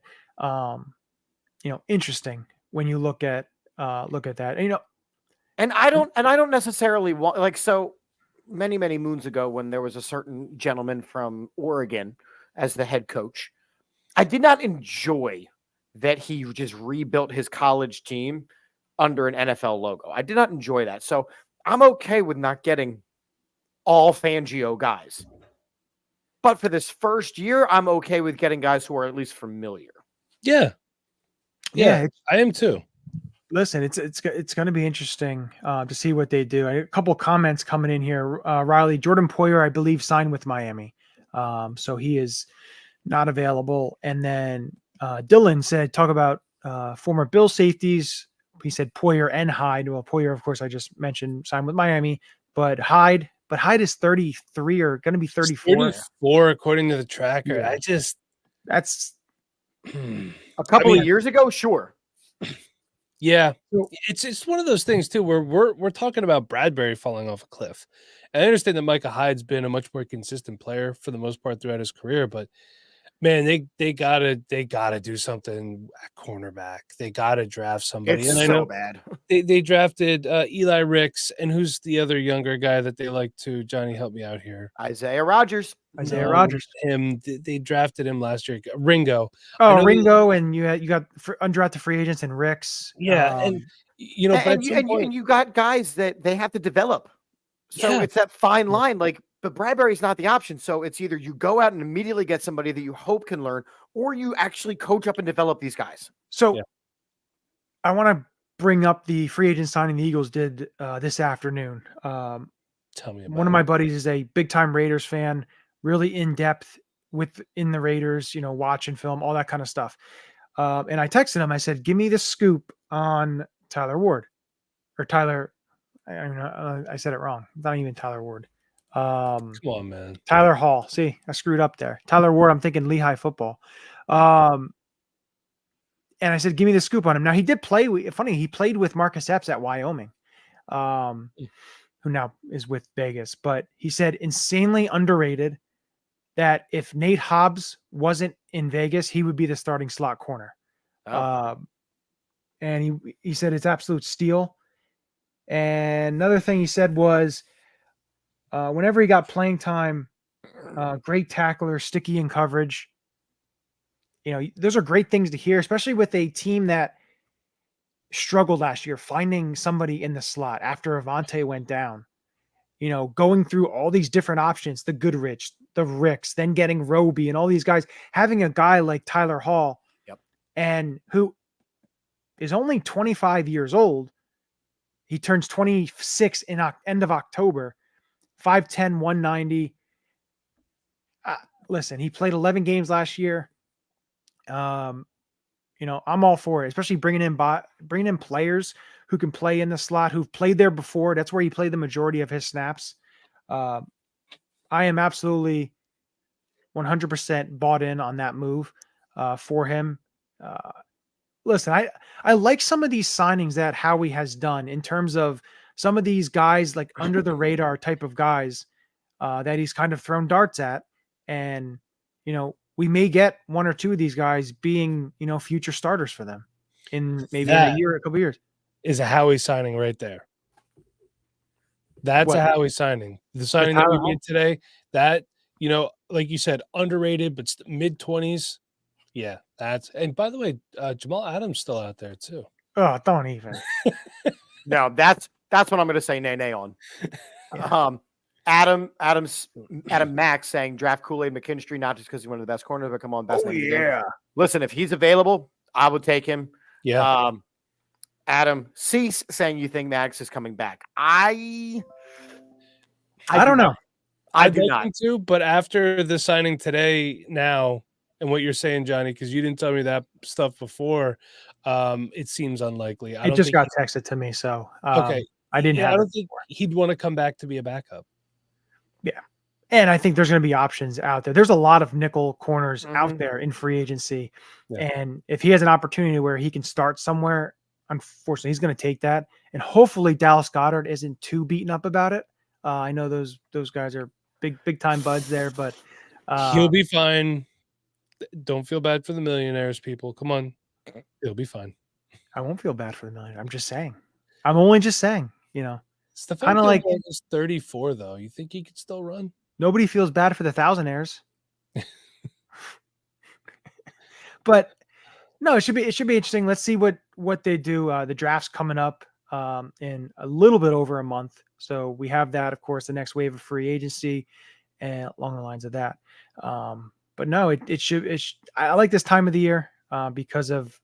interesting when you look at that. And I don't necessarily want, like, so many moons ago when there was a certain gentleman from Oregon as the head coach, I did not enjoy that he just rebuilt his college team under an NFL logo. I did not enjoy that. So I'm okay with not getting all Fangio guys. But for this first year, I'm okay with getting guys who are at least familiar. Yeah. Yeah, I am too. Listen, it's going to be interesting to see what they do. A couple of comments coming in here. Riley, Jordan Poyer, I believe, signed with Miami. So he is not available. And then Dylan said, talk about former Bill safeties. He said Poyer and Hyde. Well, Poyer, of course, I just mentioned, signed with Miami. But Hyde is 33 or going to be 34. 34, according to the tracker. Yeah. That's a couple of years ago, sure. Yeah, it's one of those things too where we're talking about Bradbury falling off a cliff. And I understand that Micah Hyde's been a much more consistent player for the most part throughout his career, but man, they gotta do something at cornerback. They gotta draft somebody. It's and I so know bad. They drafted Eli Ricks, and who's the other younger guy that they like to? Johnny, help me out here. Isaiah Rogers. Him. They drafted him last year. Ringo. Oh, Ringo, and you got undrafted free agents and Ricks. Yeah, and you got guys that they have to develop. So it's that fine line. Like, but Bradbury's not the option. So it's either you go out and immediately get somebody that you hope can learn, or you actually coach up and develop these guys. So I want to bring up the free agent signing the Eagles did this afternoon. Tell me about one of my buddies is a big time Raiders fan, really in depth in the Raiders, watching film, all that kind of stuff. And I texted him. I said, "Give me the scoop on Tyler Ward or Tyler." I said it wrong. Not even Tyler Ward. Come on, man. Tyler Hall. See, I screwed up there. Tyler Ward. I'm thinking Lehigh football. And I said, "Give me the scoop on him." Now he did play. Funny, he played with Marcus Epps at Wyoming, who now is with Vegas. But he said insanely underrated. That if Nate Hobbs wasn't in Vegas, he would be the starting slot corner. And he said it's absolute steal. And another thing he said was whenever he got playing time, great tackler, sticky in coverage. Those are great things to hear, especially with a team that struggled last year, finding somebody in the slot after Avante went down. Going through all these different options, the Goodrich, the Ricks, then getting Roby and all these guys, having a guy like Tyler Hall, and who is only 25 years old. He turns 26 in end of October, 5'10", 190. Listen, he played 11 games last year. I'm all for it, especially bringing in players who can play in the slot, who've played there before. That's where he played the majority of his snaps. I am absolutely 100% bought in on that move for him. Listen, I like some of these signings that Howie has done in terms of some of these guys, like under the radar type of guys that he's kind of thrown darts at. And, we may get one or two of these guys being, future starters for them in maybe in a year, a couple of years. Is a Howie signing right there. That's What? a Howie signing. The signing that we made today, that, like you said, underrated, but mid-20s. Yeah, and by the way, Jamal Adams still out there too. Oh, don't even. No, that's what I'm going to say nay on. Yeah. Adam Max saying draft Kool-Aid McKinstry, not just because he's one of the best corners, but come on, best. Listen, if he's available, I would take him. Yeah. Adam Cease saying you think Max is coming back. I don't know. I do not too, but after the signing today now and what you're saying, Johnny, because you didn't tell me that stuff before, it seems unlikely. It just got texted to me, so okay. I didn't have I don't think he'd want to come back to be a backup. Yeah. And I think there's going to be options out there. There's a lot of nickel corners out there in free agency. Yeah. And if he has an opportunity where he can start somewhere, unfortunately, he's going to take that. And hopefully Dallas Goedert isn't too beaten up about it. I know those guys are big time buds there, but he'll be fine. Don't feel bad for the millionaires, people. Come on. He'll be fine. I won't feel bad for the millionaires. I'm just saying. I'm only just saying, kind of like he's 34 though. You think he could still run? Nobody feels bad for the thousandaires. But no, it should be interesting. Let's see what they do. The draft's coming up in a little bit over a month. So we have that, of course, the next wave of free agency and along the lines of that. But no, it should. I like this time of the year because of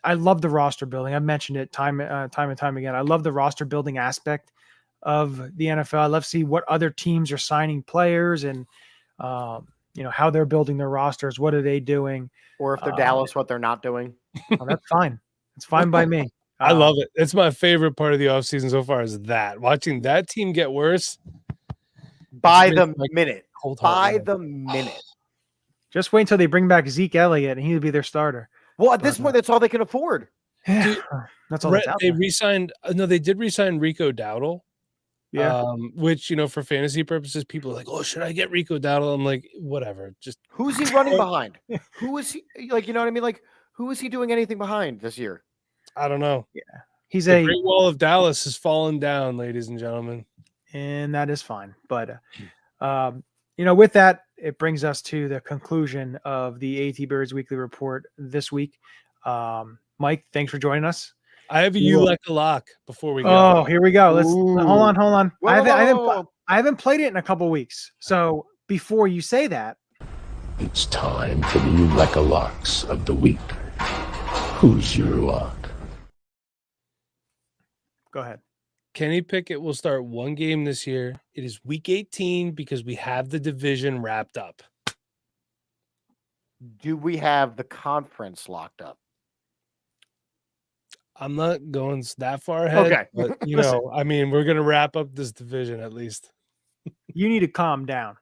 I love the roster building. I've mentioned it time and time again. I love the roster building aspect of the NFL. I love to see what other teams are signing players and how they're building their rosters. What are they doing? Or if they're Dallas, what they're not doing. Oh, that's fine. It's fine by me. I love it. It's my favorite part of the offseason so far is that. Watching that team get worse. By the minute. By the minute. Just wait until they bring back Zeke Elliott and he'll be their starter. Well, at this point, that's all they can afford. Yeah. That's all that's out there. They did re-sign Rico Dowdle. Yeah. Which, for fantasy purposes, people are like, oh, should I get Rico Dowdle? I'm like, whatever. Just who's he running behind? Who is he? Like, you know what I mean? Like, who is he doing anything behind this year? I don't know. Yeah. He's the Great Wall of Dallas has fallen down, ladies and gentlemen. And that is fine. But, with that, it brings us to the conclusion of the AATBirds Weekly Report this week. Mike, thanks for joining us. I have a Ulecka lock before we go. Oh, here we go. Let's hold on. I haven't played it in a couple weeks. So before you say that, it's time for the Ulecka locks of the week. Who's your lock? Go ahead. Kenny Pickett will start one game this year. It is week 18 because we have the division wrapped up. Do we have the conference locked up? I'm not going that far ahead. Okay. But, we're going to wrap up this division at least. You need to calm down.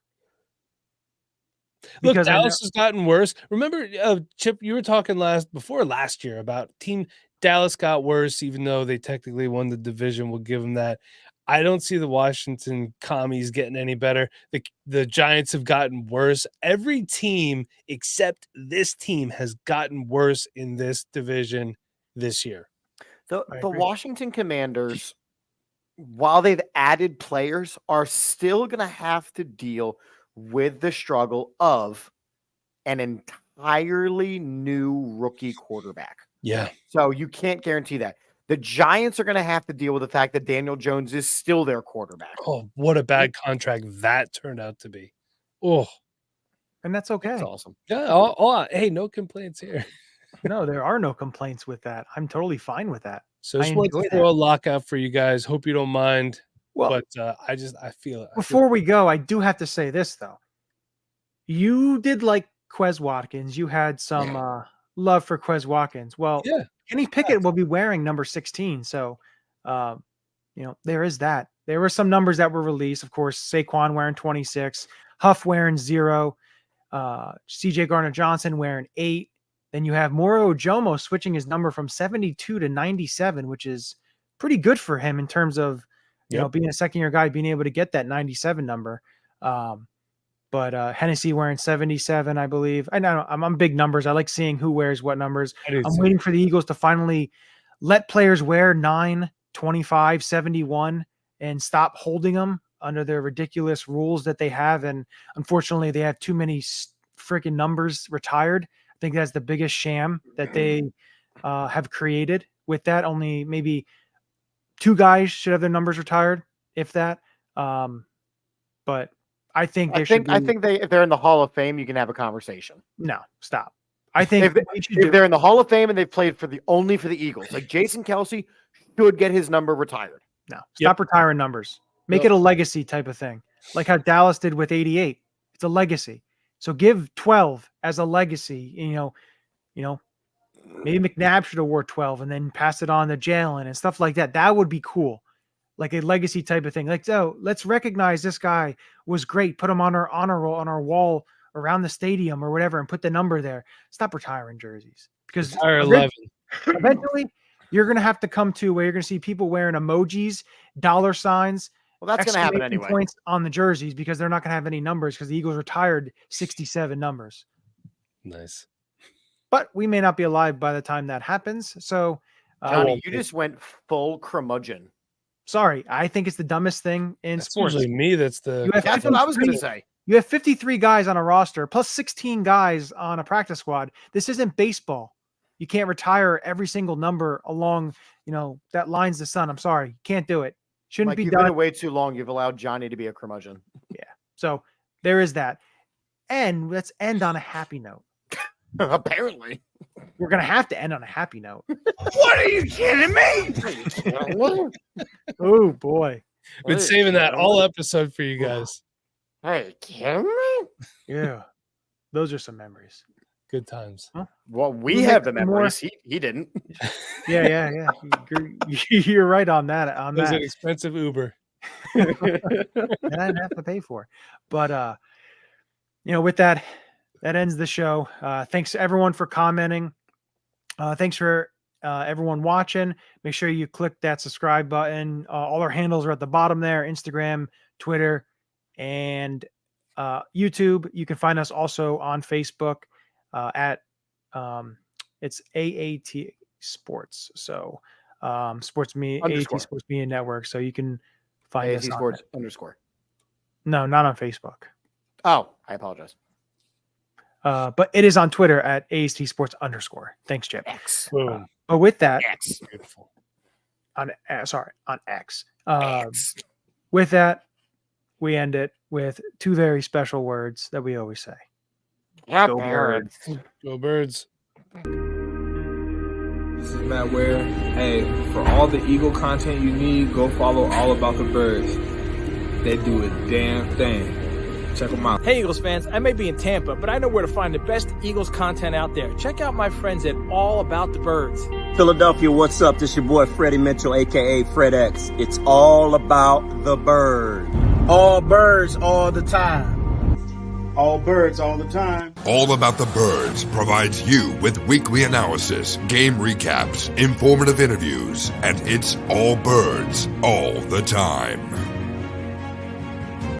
Look, Dallas has gotten worse. Remember, Chip, you were talking before last year about team Dallas got worse, even though they technically won the division. We'll give them that. I don't see the Washington Commies getting any better. The Giants have gotten worse. Every team except this team has gotten worse in this division this year. The Washington Commanders, while they've added players, are still going to have to deal with the struggle of an entirely new rookie quarterback. Yeah. So you can't guarantee that. The Giants are going to have to deal with the fact that Daniel Jones is still their quarterback. Oh, what a bad contract that turned out to be. Oh. And that's okay. That's awesome. Yeah. Hey, no complaints here. No, there are no complaints with that. I'm totally fine with that. So I just want to throw a lockout for you guys. Hope you don't mind. Well, but I feel it. Before we go, I do have to say this, though. You did like Quez Watkins. You had some love for Quez Watkins. Well, yeah. Kenny Pickett will be wearing number 16. So There is that. There were some numbers that were released. Of course, Saquon wearing 26, Huff wearing 0, CJ Gardner-Johnson wearing 8. Then you have Moro Ojomo switching his number from 72 to 97, which is pretty good for him in terms of, being a second-year guy, being able to get that 97 number. But Hennessy wearing 77, I believe. I know I'm big numbers. I like seeing who wears what numbers. I'm waiting for the Eagles to finally let players wear 9, 25, 71 and stop holding them under their ridiculous rules that they have. And unfortunately, they have too many freaking numbers retired. I think that's the biggest sham that they have created with that. Only maybe 2 guys should have their numbers retired, if that. But I think if they're in the Hall of Fame, you can have a conversation. No, stop. I think if they're in the Hall of Fame and they've played only for the Eagles, like Jason Kelce should get his number retired. No, stop retiring numbers. Make it a legacy type of thing, like how Dallas did with 88. It's a legacy. So give 12 as a legacy. Maybe McNabb should have wore 12 and then pass it on to Jalen and stuff like that. That would be cool. Like a legacy type of thing. Like, so let's recognize this guy was great. Put him on our honor roll on our wall around the stadium or whatever and put the number there. Stop retiring jerseys. Because eventually you're going to have to come to where you're going to see people wearing emojis, dollar signs. Well, that's going to happen anyway. Points on the jerseys because they're not going to have any numbers because the Eagles retired 67 numbers. Nice. But we may not be alive by the time that happens. So, Johnny, you just went full curmudgeon. Sorry, I think it's the dumbest thing in sports. Usually me. That's what I was going to say. You have 53 guys on a roster plus 16 guys on a practice squad. This isn't baseball. You can't retire every single number along, that lines the sun. I'm sorry, you can't do it. Shouldn't be you've done. Been way too long. You've allowed Johnny to be a curmudgeon. Yeah. So there is that. And let's end on a happy note. Apparently. We're going to have to end on a happy note. What are you kidding me? Oh, boy. Been saving that all episode for you guys. Hey, kidding me? Yeah. Those are some memories. Good times. Huh? Well, we have the memories. He didn't. Yeah. You're right on that. It was an expensive Uber. And I didn't have to pay for. But, with that ends the show. Thanks to everyone for commenting. Thanks for everyone watching. Make sure you click that subscribe button. All our handles are at the bottom there: Instagram, Twitter, and YouTube. You can find us also on Facebook at it's AAT Sports. So Sports Media, AAT Sports Media Network. So you can find us AAT Sports _ No, not on Facebook. Oh, I apologize. But it is on Twitter at AAT Sports _ Thanks, Chip. X. But with that, X. Beautiful. On X. X. With that, we end it with 2 very special words that we always say. Go Birds. Go Birds. This is Matt Ware. Hey, for all the Eagle content you need, go follow All About the Birds. They do a damn thing. Check them out. Hey, Eagles fans, I may be in Tampa, but I know where to find the best Eagles content out there. Check out my friends at All About the Birds. Philadelphia, what's up? This your boy Freddie Mitchell, a.k.a. Fred X. It's all about the bird. All birds all the time. All birds all the time. All About the Birds provides you with weekly analysis, game recaps, informative interviews, and it's all birds all the time.